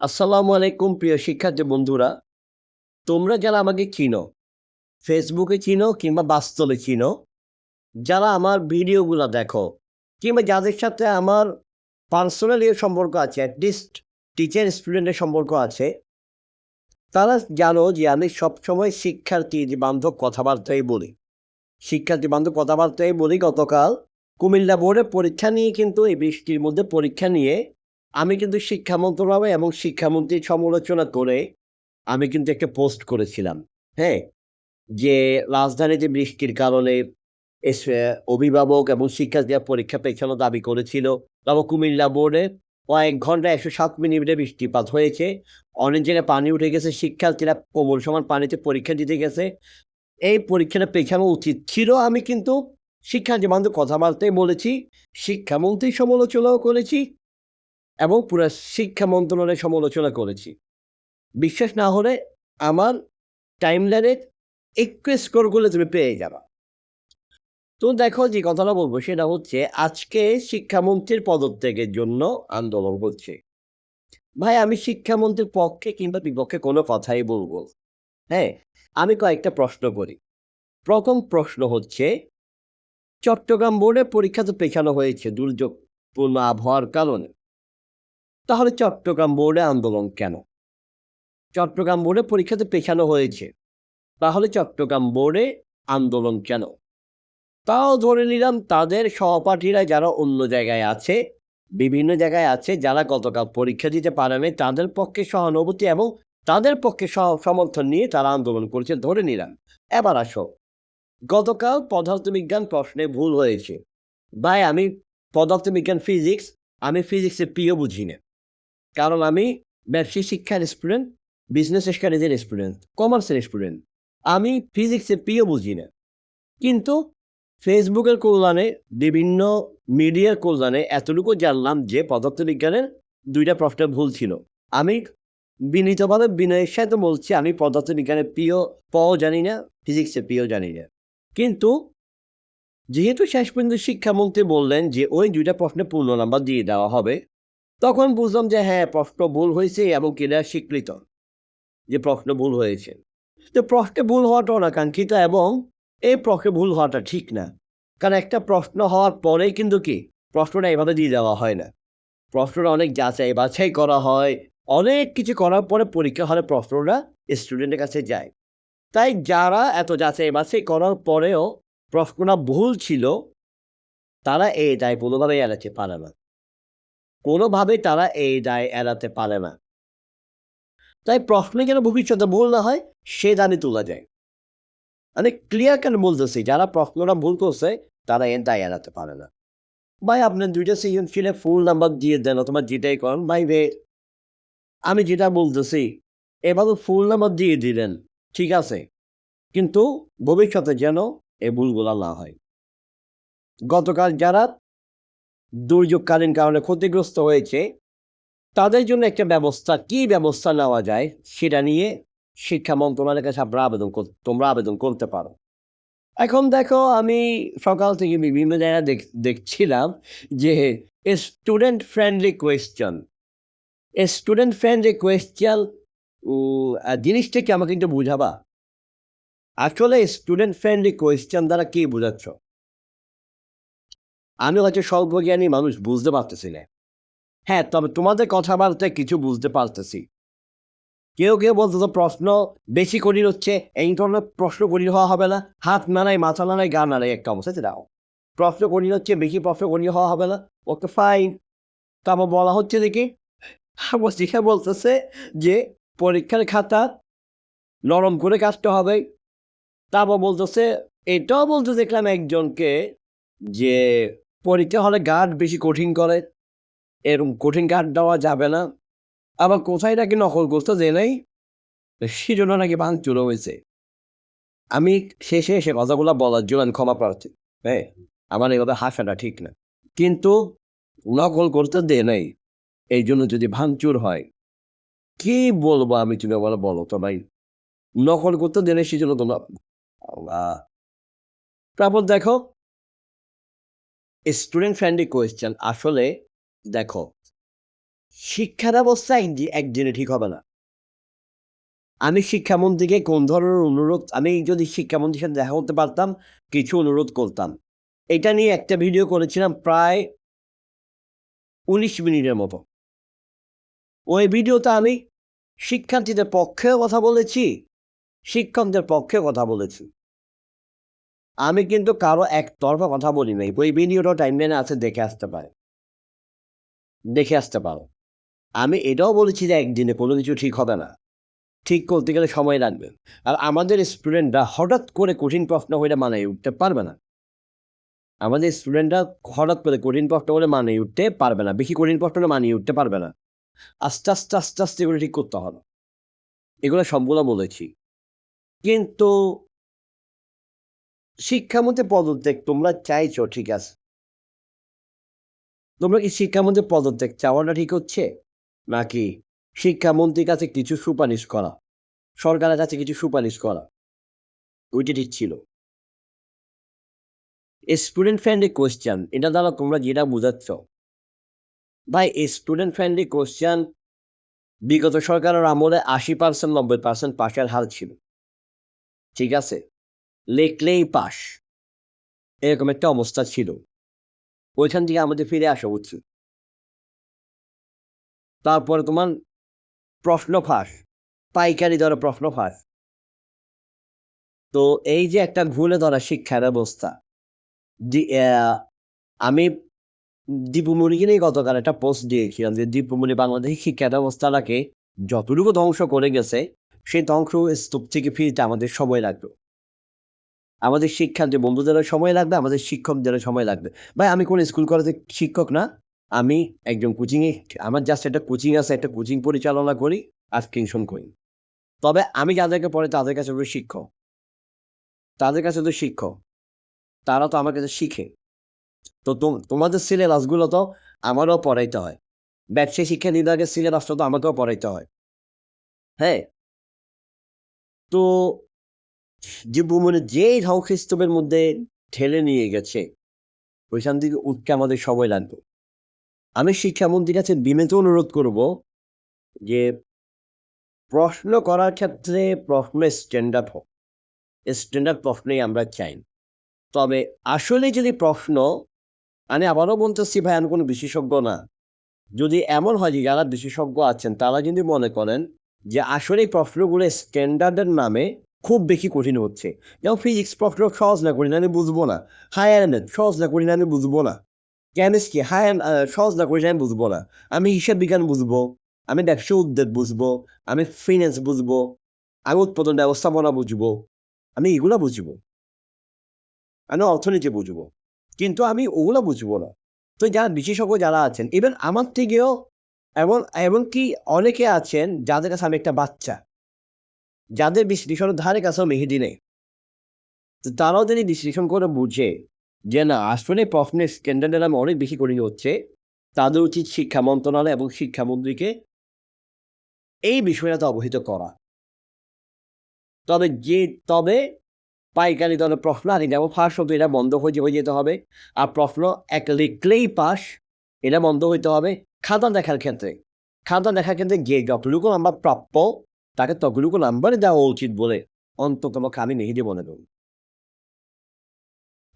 আসসালামু আলাইকুম প্রিয় শিক্ষার্থী বন্ধুরা। তোমরা যারা আমাকে চিনো, ফেসবুকে চিনো কিংবা বাস্তবে চিনো, যারা আমার ভিডিওগুলা দেখো কিংবা যাদের সাথে আমার পার্সোনাল সম্পর্ক আছে, অ্যাটলিস্ট টিচার স্টুডেন্টের সম্পর্ক আছে, তারা জানো যে আমি সবসময় শিক্ষার্থী বান্ধব কথাবার্তাই বলি। শিক্ষার্থী বান্ধব কথাবার্তাই বলি। গতকাল কুমিল্লা বোর্ডে পরীক্ষা নিয়ে কিন্তু এই বৃষ্টির মধ্যে পরীক্ষা নিয়ে আমি কিন্তু শিক্ষা মন্ত্রণালয় এবং শিক্ষামন্ত্রীর সমালোচনা করে আমি কিন্তু একটা পোস্ট করেছিলাম। হ্যাঁ? যে রাজধানীতে বৃষ্টির কারণে অভিভাবক এবং শিক্ষার্থীরা পরীক্ষা পেছানোর দাবি করেছিল। তারপর কুমিল্লা বোর্ডে কয়েক ঘন্টায় ১০৭ মিলিমিটার বৃষ্টিপাত হয়েছে। অনেক জায়গায় পানি উঠে গেছে। শিক্ষার্থীরা কোমর সমান পানিতে পরীক্ষা দিতে গেছে। এই পরীক্ষাটা পেছানো উচিত ছিল। আমি কিন্তু শিক্ষার্থী বান্ধব কথাবার্তাই বলেছি। শিক্ষামন্ত্রীর সমালোচনাও করেছি এবং পুরা শিক্ষা মন্ত্রণালয়ের সমালোচনা করেছি। বিশ্বাস না হলে আমার টাইমলাইনে একটু স্ক্রল করলে তুমি পেয়ে যাবা। তো দেখো যে কথাটা বলবো সেটা হচ্ছে আজকে শিক্ষামন্ত্রীর পদত্যাগের জন্য আন্দোলন হচ্ছে। ভাই আমি শিক্ষামন্ত্রীর পক্ষে কিংবা বিপক্ষে কোনো কথাই বলবো। হ্যাঁ? আমি কয়েকটা প্রশ্ন করি। ১ম প্রশ্ন হচ্ছে চট্টগ্রাম বোর্ডে পরীক্ষা তো পেছানো হয়েছে দুর্যোগপূর্ণ আবহাওয়ার কারণে। তাহলে চট্টগ্রাম বোর্ডে আন্দোলন কেন? চট্টগ্রাম বোর্ডে পরীক্ষা তো পেছানো হয়েছে। তাহলে চট্টগ্রাম বোর্ডে আন্দোলন কেন? তাও ধরে নিলাম তাদের সহপাঠীরা যারা অন্য জায়গায় আছে, বিভিন্ন জায়গায় আছে যারা গতকাল পরীক্ষা দিতে পারেনি তাদের পক্ষে সহানুভূতি এবং তাদের পক্ষে সমর্থন নিয়ে তারা আন্দোলন করছে ধরে নিলাম। এবার আসো, গতকাল পদার্থবিজ্ঞান প্রশ্নে ভুল হয়েছে। ভাই আমি পদার্থবিজ্ঞান ফিজিক্স, আমি ফিজিক্সের পিও বুঝি না। কারণ আমি ব্যবসায়িক শিক্ষার স্টুডেন্ট, বিজনেস স্টাডিজের স্টুডেন্ট, কমার্সের স্টুডেন্ট। আমি ফিজিক্সের পিও বুঝি না। কিন্তু ফেসবুকের কল্যাণে, বিভিন্ন মিডিয়ার কল্যাণে এতটুকু জানলাম যে পদার্থবিজ্ঞানের ২ টা প্রশ্ন ভুল ছিল। আমি বিনীতভাবে বিনয়ের সাথে বলছি আমি পদার্থবিজ্ঞানের প-ও জানি না, ফিজিক্সের পিও জানি না। কিন্তু যেহেতু শেষ পর্যন্ত শিক্ষামন্ত্রী বললেন যে ওই ২ টা প্রশ্নের পূর্ণ নাম্বার দিয়ে দেওয়া হবে, তখন বুঝলাম যে হ্যাঁ, প্রশ্ন ভুল হয়েছে এবং এটা স্বীকৃত যে প্রশ্ন ভুল হয়েছে। তো প্রশ্নে ভুল হওয়াটা অনাকাঙ্ক্ষিত এবং এই প্রশ্নে ভুল হওয়াটা ঠিক না। কারণ একটা প্রশ্ন হওয়ার পরেই কিন্তু কি প্রশ্নটা এভাবে দিয়ে দেওয়া হয় না। প্রশ্নটা অনেক যাচাই বাছাই করা হয়। অনেক কিছু করার পরে পরীক্ষা হলে প্রশ্নটা স্টুডেন্টের কাছে যায়। তাই যারা এত যাচাই বাছাই করার পরেও প্রশ্নটা ভুল ছিল, তারা এই দায় কোনোভাবেই এড়াতে পারে না। কোনোভাবেই তারা এই দায় এড়াতে পারে না। তাই প্রশ্নে যেন ভবিষ্যতে ভুল না হয় সে দাবি তোলা যায়। আমি ক্লিয়ার কেন বলতেছি যারা প্রশ্নটা ভুল করছে তারা এর দায় এড়াতে পারে না। ভাই আপনার ২ টা সৃজনশীলের ফুল নাম্বার দিয়ে দেন অথবা যেটাই করেন ভাই আমি যেটা বলতেছি এভাবে ফুল নাম্বার দিয়ে দিলেন, ঠিক আছে। কিন্তু ভবিষ্যতে যেন এই ভুলগুলা না হয়। গতকাল যারা দুর্যোগকালীন কারণে ক্ষতিগ্রস্ত হয়েছে তাদের জন্য একটা ব্যবস্থা, কি ব্যবস্থা নেওয়া যায় সেটা নিয়ে শিক্ষা মন্ত্রণালয়ের কাছে তোমরা আবেদন করতে পারো। এখন দেখো আমি সকাল থেকে বিভিন্ন জায়গায় দেখছিলাম যে student friendly question. Student friendly question জিনিসটা কি আমাকে একটু বুঝাবা? আসলে স্টুডেন্ট ফ্রেন্ডলি কোয়েশ্চেন দ্বারা কি বোঝাচ্ছ? আমি হয়তো স্বল্পজ্ঞানী মানুষ, বুঝতে পারতেছি না। হ্যাঁ, তবে তোমাদের কথাবার্তায় কিছু বুঝতে পারতেছি। কেউ বলতেছে প্রশ্ন বেশি কঠিন হচ্ছে, এই ধরনের প্রশ্ন কঠিন হওয়া হবে না। হাত নাড়াই, মাথা নাড়াই, গা নাড়াই একটা অবস্থা দাও। প্রশ্ন কঠিন হচ্ছে, বেশি প্রশ্ন কঠিন হওয়া হবে না। Okay fine. তারপর বলা হচ্ছে দেখি, আমার শিক্ষা বলতেছে যে পরীক্ষার খাতা নরম করে কাটতে হবে। তারপর বলতেছে, এটাও বলতে দেখলাম একজনকে যে পরীক্ষা হলে গার্ড বেশি কঠিন করে, এরকম কঠিন গার্ড দেওয়া যাবে না। আবার কোথায় নাকি নকল করতে জেনেই সেজন্য নাকি ভাঙচুরও হয়েছে। আমি শেষে এসে কথাগুলো বলার জন্য আমি ক্ষমা প্রার্থী। হ্যাঁ? আমার এভাবে হাসাটা ঠিক না। কিন্তু নকল করতে দেয় নাই। এইজন্য যদি ভাঙচুর হয়, কি বলবো আমি তুমি আমারে বলো তো ভাই? নকল করতে দেয় নাই সেজন্য তোমরা আল্লাহ! তারপর দেখো স্টুডেন্ট ফ্রেন্ডলি কোয়েশ্চেন আসলে দেখো, শিক্ষা ব্যবস্থা একদিনে ঠিক হবে না। আমি শিক্ষামন্ত্রীকে কোন ধরনের অনুরোধ, আমি যদি শিক্ষামন্ত্রীর সাথে দেখা করতে পারতাম, কিছু অনুরোধ করতাম। এটা নিয়ে একটা ভিডিও করেছিলাম প্রায় ১৯ মিনিটের মতো। ওই ভিডিওতে আমি শিক্ষার্থীদের পক্ষেও কথা বলেছি, শিক্ষকদের পক্ষেও কথা বলেছি। আমি কিন্তু কারো একতরফা কথা বলি নাই। ওই ভিডিওটা টাইমলাইনে আছে, দেখে আসতে পারো। আমি এটাও বলেছি যে একদিনে কোনো কিছু ঠিক হবে না। ঠিক করতে গেলে সময় লাগবে। আর আমাদের স্টুডেন্টরা হঠাৎ করে কঠিন প্রশ্ন হইলে মানায় উঠতে পারবে না। আমাদের স্টুডেন্টরা হঠাৎ করে কঠিন প্রশ্ন হলে মানিয়ে উঠতে পারবে না। বেশি কঠিন প্রশ্ন হলে মানিয়ে উঠতে পারবে না। আস্তে আস্তে এগুলো ঠিক করতে হবে। এগুলো সবগুলো বলেছি। কিন্তু শিক্ষামন্ত্রী পদত্যাগ তোমরা চাইছো, ঠিক আছে। তোমরা কি শিক্ষামন্ত্রী পদত্যাগ চাওয়াটা ঠিক হচ্ছে? নাকি শিক্ষামন্ত্রীর কাছে কিছু সুপারিশ করা, সরকারের কাছে কিছু সুপারিশ করা, ওইটা ঠিক ছিল? স্টুডেন্ট ফ্রেন্ডলি কোয়েশ্চেন, এটা দ্বারা তোমরা যেটা বোঝাচ্ছ, ভাই স্টুডেন্ট ফ্রেন্ডলি কোয়েশ্চেন বিগত সরকারের আমলে 80% 90% পাশের হার ছিল, ঠিক আছে। লিখলেই পাস, এরকম একটা অবস্থা ছিল। ওইখান থেকে আমাদের ফিরে আসা উচিত। তারপরে তোমার প্রশ্ন ফাঁস, পাইকারি দরে প্রশ্ন ফাঁস। তো এই যে একটা ঘুরে ধরা শিক্ষা ব্যবস্থা, আমি দীপুমণিকে নিয়ে গতকাল একটা পোস্ট দিয়েছিলাম যে দীপুমণি বাংলাদেশি শিক্ষা ব্যবস্থাটাকে যতটুকু ধ্বংস করে গেছে, সেই ধ্বংস স্তূপ থেকে ফিরতে আমাদের সময় লাগবে। আমাদের শিক্ষার্থী বন্ধুদেরও সময় লাগবে, আমাদের শিক্ষকদেরও সময় লাগবে। ভাই আমি কোনো স্কুল কলেজের শিক্ষক না, আমি একজন কোচিংয়ে, আমার জাস্ট একটা কোচিং আছে, একটা কোচিং পরিচালনা করি আর টিউশন করি। তবে আমি যাদেরকে পড়ে তাদের কাছে ওই শিক্ষক, তাদের কাছে তো শিক্ষক, তারা তো আমার কাছে শিখে। তো তোমাদের সিলেবাসগুলো তো আমারও পড়াইতে হয়। ব্যবসায়ী শিক্ষা বিভাগের সিলেবাসটা তো আমাকেও পড়াইতে হয়। হ্যাঁ, তো যেই ধ্বংসস্তূপের মধ্যে ঠেলে নিয়ে গেছে, ওইখান থেকে উঠতে আমাদের সময় লাগবে। আমি শিক্ষামন্ত্রীর কাছে বিনীত অনুরোধ করব যে প্রশ্ন করার ক্ষেত্রে প্রশ্ন স্ট্যান্ডার্ড হোক, স্ট্যান্ডার্ড প্রশ্নই আমরা চাই। তবে আসলে যদি প্রশ্ন, আমি আবারও বলতেছি ভাই আমি কোনো বিশেষজ্ঞ না, যদি এমন হয় যে যারা বিশেষজ্ঞ আছেন তারা যদি মনে করেন যে আসলে এই প্রশ্নগুলো স্ট্যান্ডার্ডের নামে খুব বেশি কঠিন হচ্ছে, যেমন ফিজিক্স প্রশ্ন সহজ না করি না আমি বুঝবো না, হায়ার ম্যাথ সহজ না করি না আমি বুঝবো না, কেমিস্ট্রি সহজ না করি না আমি বুঝবো না, আমি হিসাব বিজ্ঞান বুঝবো, আমি ব্যবসা উদ্যোগ বুঝবো, আমি ফিন্যান্স বুঝবো, আমি উৎপাদন ব্যবস্থাপনা বুঝবো, আমি এগুলো বুঝবো, আমি অর্থনীতি বুঝবো, কিন্তু আমি ওগুলো বুঝবো না। তো যারা বিশেষজ্ঞ যারা আছেন, ইভেন আমার থেকেও এমনকি অনেকে আছেন যাদের কাছে আমি একটা বাচ্চা, যাদের বিশ্লেষণের ধারে কাছেও মেহেদি নেই। তো তারাও যদি বিশ্লেষণ করে বুঝে যে না আসলে প্রশ্নের স্ট্যান্ডার্ডের নামে অনেক বেশি কঠিন হচ্ছে, তাদের উচিত শিক্ষা মন্ত্রণালয় এবং শিক্ষামন্ত্রীকে এই বিষয়টাতে অবহিত করা। তবে পাইকারি দরে প্রশ্ন আর যেমন ফার্স্ট হতো এটা বন্ধ হয়ে যেতে হবে। আর প্রশ্ন এক লিখলেই পাস, এটা বন্ধ হইতে হবে। খাতা দেখার ক্ষেত্রে যে যতটুকু নাম্বার প্রাপ্য তাকে ততটুকু নাম্বার দেওয়া উচিত বলে অন্তত আমি মেহেদি মনে করি।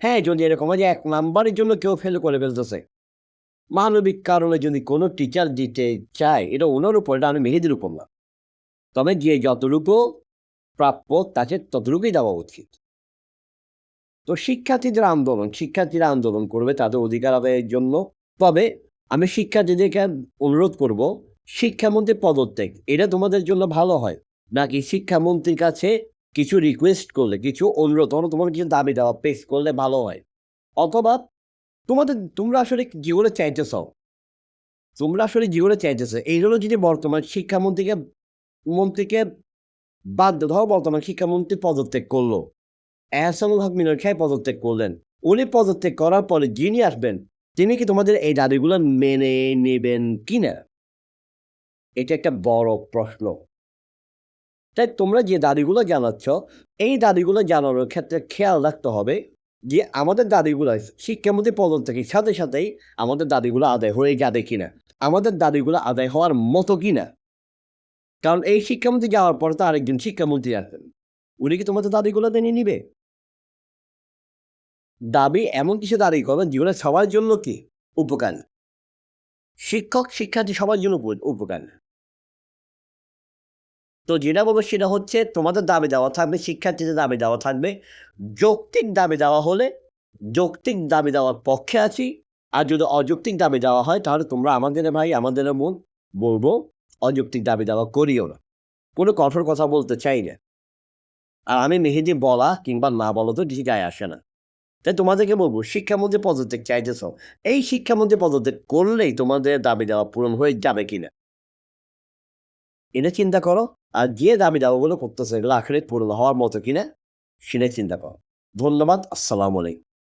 হ্যাঁ, যদি এরকম হয় যে ১ নাম্বারের জন্য কেউ ফেল করে ফেলতেছে, মানবিক কারণে যদি কোনো টিচার দিতে চায়, এটা ওনার উপর, এটা আমি মেহেদির উপর না। তবে যে যতটুকু প্রাপ্য তাকে ততটুকুই দেওয়া উচিত। তো শিক্ষার্থীরা আন্দোলন করবে তাদের অধিকার আদায়ের জন্য। তবে আমি শিক্ষার্থীদেরকে অনুরোধ করব, শিক্ষামন্ত্রীর পদত্যাগ এটা তোমাদের জন্য ভালো হয় নাকি শিক্ষামন্ত্রীর কাছে কিছু রিকোয়েস্ট করলে, কিছু অনুরোধ, তোমাদের কিছু দাবি দেওয়া পেশ করলে ভালো হয়? অথবা তোমরা আসলে জীবনে চাইতেছো এইগুলো যদি বর্তমান মন্ত্রীকে বাদ ধরো, বর্তমান শিক্ষামন্ত্রী পদত্যাগ করলো, এহসানুল হক মিনার খাই পদত্যাগ করলেন। উনি পদত্যাগ করার পরে যিনি আসবেন তিনি কি তোমাদের এই দাবিগুলো মেনে নেবেন কিনা? এটা একটা বড় প্রশ্ন। তাই তোমরা যে দাবিগুলো জানাচ্ছ, এই দাবিগুলো জানানোর ক্ষেত্রে খেয়াল রাখতে হবে যে আমাদের দাবিগুলো শিক্ষামন্ত্রী পদত্যাগের সাথে সাথেই আমাদের দাবিগুলো আদায় হয়ে যাবে কিনা। আমাদের দাবিগুলো আদায় হওয়ার মতো কিনা। কারণ এই শিক্ষামন্ত্রী যাওয়ার পরে তো আরেকজন শিক্ষামন্ত্রী আসবেন, উনি কি তোমাদের দাবিগুলো মেনে নিবে? দাবি এমন কিছু দাবি করবেন যেগুলো সবার জন্য কি উপকার, শিক্ষক শিক্ষার্থী সবার জন্য উপকার। তো যেটা বলবো সেটা হচ্ছে তোমাদের দাবি দেওয়া থাকবে, শিক্ষার্থীদের দাবি দেওয়া থাকবে। যৌক্তিক দাবি দেওয়া হলে যৌক্তিক দাবি দেওয়ার পক্ষে আছি। আর যদি অযৌক্তিক দাবি দেওয়া হয় তাহলে তোমরা আমাদের ভাই আমাদের বোন, বলবো অযৌক্তিক দাবি দেওয়া করিও না। কোনো কঠোর কথা বলতে চাই না। আর আমি মেহেদি বলা কিংবা না বলা তো কিছু গায়ে আসে না। তাই তোমাদেরকে বলবো শিক্ষামন্ত্রী পদত্যাগ চাইতেছ, এই শিক্ষামন্ত্রী পদত্যাগ করলেই তোমাদের দাবি দেওয়া পূরণ হয়ে যাবে কিনা এটা চিন্তা করো। আর যে দাবি দাওয়াগুলো করতেছে এগুলো আখেরে পূরণ হওয়ার মতো কিনা সেটাই চিন্তা করো। ধন্যবাদ। আসসালামু আলাইকুম।